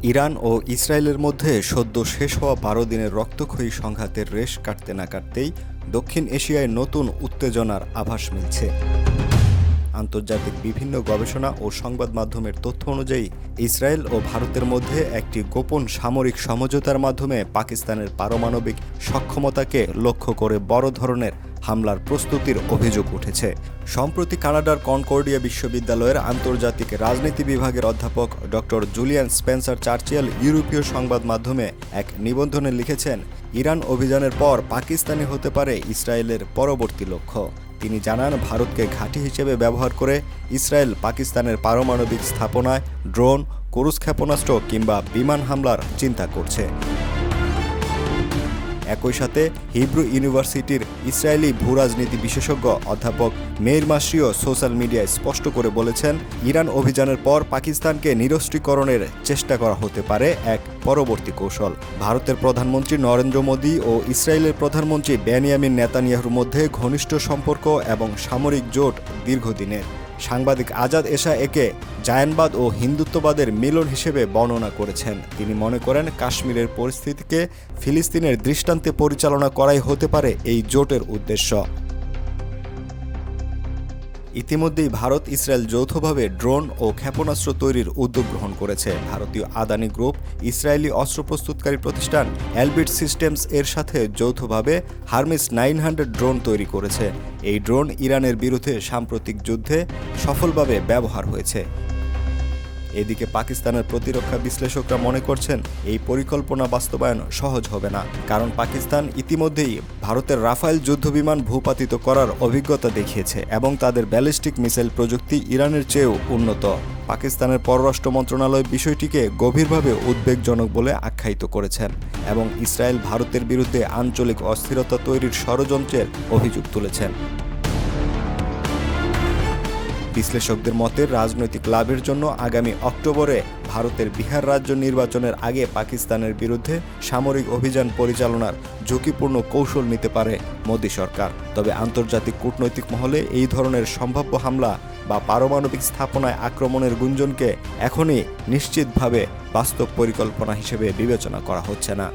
Iran ও ইসরায়েলের মধ্যে সদ্য শেষ হওয়া ১২ দিনের রক্তক্ষয়ী সংঘাতের রেশ কাটতে না কাটতেই দক্ষিণ এশিয়ায় নতুন উত্তেজনার আভাস মিলছে। আন্তর্জাতিক বিভিন্ন গবেষণা ও সংবাদ মাধ্যমের তথ্য অনুযায়ী ইসরায়েল ও ভারতের মধ্যে একটি গোপন সামরিক সমঝোতার মাধ্যমে পাকিস্তানের পারমাণবিক সক্ষমতাকে লক্ষ্য করে বড় ধরনের হামলার প্রস্তুতির অভিযোগ উঠেছে। সম্প্রতি কানাডার কনকর্ডিয়া বিশ্ববিদ্যালয়ের আন্তর্জাতিক রাজনীতি বিভাগের অধ্যাপক ডক্টর জুলিয়ান স্পেন্সার চার্চিয়াল ইউরোপীয় সংবাদ মাধ্যমে এক নিবন্ধনে লিখেছেন, ইরান অভিযানের পর পাকিস্তানই হতে পারে ইসরায়েলের পরবর্তী লক্ষ্য। তিনি জানান, ভারতকে ঘাঁটি হিসেবে ব্যবহার করে ইসরায়েল পাকিস্তানের পারমাণবিক স্থাপনায় ড্রোন, ক্রুজ ক্ষেপণাস্ত্র কিংবা বিমান হামলার চিন্তা করছে। একই সাথে হিব্রু ইউনিভার্সিটির ইসরায়েলি ভূরাজনীতি বিশেষজ্ঞ অধ্যাপক মেইর মাসরিও সোশ্যাল মিডিয়ায় স্পষ্ট করে বলেছেন, ইরান অভিযানের পর পাকিস্তানকে নিরস্ত্রীকরণের চেষ্টা করা হতে পারে এক পরবর্তী কৌশল। ভারতের প্রধানমন্ত্রী নরেন্দ্র মোদী ও ইসরায়েলের প্রধানমন্ত্রী বেনিয়ামিন নেতানিয়াহুর মধ্যে ঘনিষ্ঠ সম্পর্ক এবং সামরিক জোট দীর্ঘদিনের। সাংবাদিক আজাদ এশা একে জায়ানবাদ ও হিন্দুত্ববাদের মিলন হিসেবে বর্ণনা করেছেন। তিনি মনে করেন, কাশ্মীরের পরিস্থিতিকে ফিলিস্তিনের দৃষ্টান্তে পরিচালনা করাই হতে পারে এই জোটের উদ্দেশ্য। ইতিমধ্যেই ভারত ইসরায়েল যৌথভাবে ড্রোন ও ক্ষেপণাস্ত্র তৈরির উদ্যোগ গ্রহণ করেছে। ভারতীয় আদানি গ্রুপ ইসরায়েলি অস্ত্র প্রস্তুতকারী প্রতিষ্ঠান এলবিট সিস্টেমস এর সাথে যৌথভাবে হারমিস 900 ড্রোন তৈরি করেছে। এই ড্রোন ইরানের বিরুদ্ধে সাম্প্রতিক যুদ্ধে সফলভাবে ব্যবহার হয়েছে। এদিকে পাকিস্তানের প্রতিরক্ষা বিশ্লেষকরা মনে করছেন, এই পরিকল্পনা বাস্তবায়ন সহজ হবে না, কারণ পাকিস্তান ইতিমধ্যেই ভারতের রাফায়েল যুদ্ধবিমান ভূপাতিত করার অভিজ্ঞতা দেখিয়েছে এবং তাদের ব্যালিস্টিক মিসাইল প্রযুক্তি ইরানের চেয়েও উন্নত। পাকিস্তানের পররাষ্ট্র মন্ত্রণালয় বিষয়টিকে গভীরভাবে উদ্বেগজনক বলে আখ্যায়িত করেছেন এবং ইসরায়েল ভারতের বিরুদ্ধে আঞ্চলিক অস্থিরতা তৈরির ষড়যন্ত্রের অভিযোগ তুলেছেন। বিশ্লেষকদের মতে, রাজনৈতিক লাভের জন্য আগামী অক্টোবরে ভারতের বিহার রাজ্য নির্বাচনের আগে পাকিস্তানের বিরুদ্ধে সামরিক অভিযান পরিচালনার ঝুঁকিপূর্ণ কৌশল নিতে পারে মোদী সরকার। তবে আন্তর্জাতিক কূটনৈতিক মহলে এই ধরনের সম্ভাব্য হামলা বা পারমাণবিক স্থাপনায় আক্রমণের গুঞ্জনকে এখনই নিশ্চিতভাবে বাস্তব পরিকল্পনা হিসেবে বিবেচনা করা হচ্ছে না।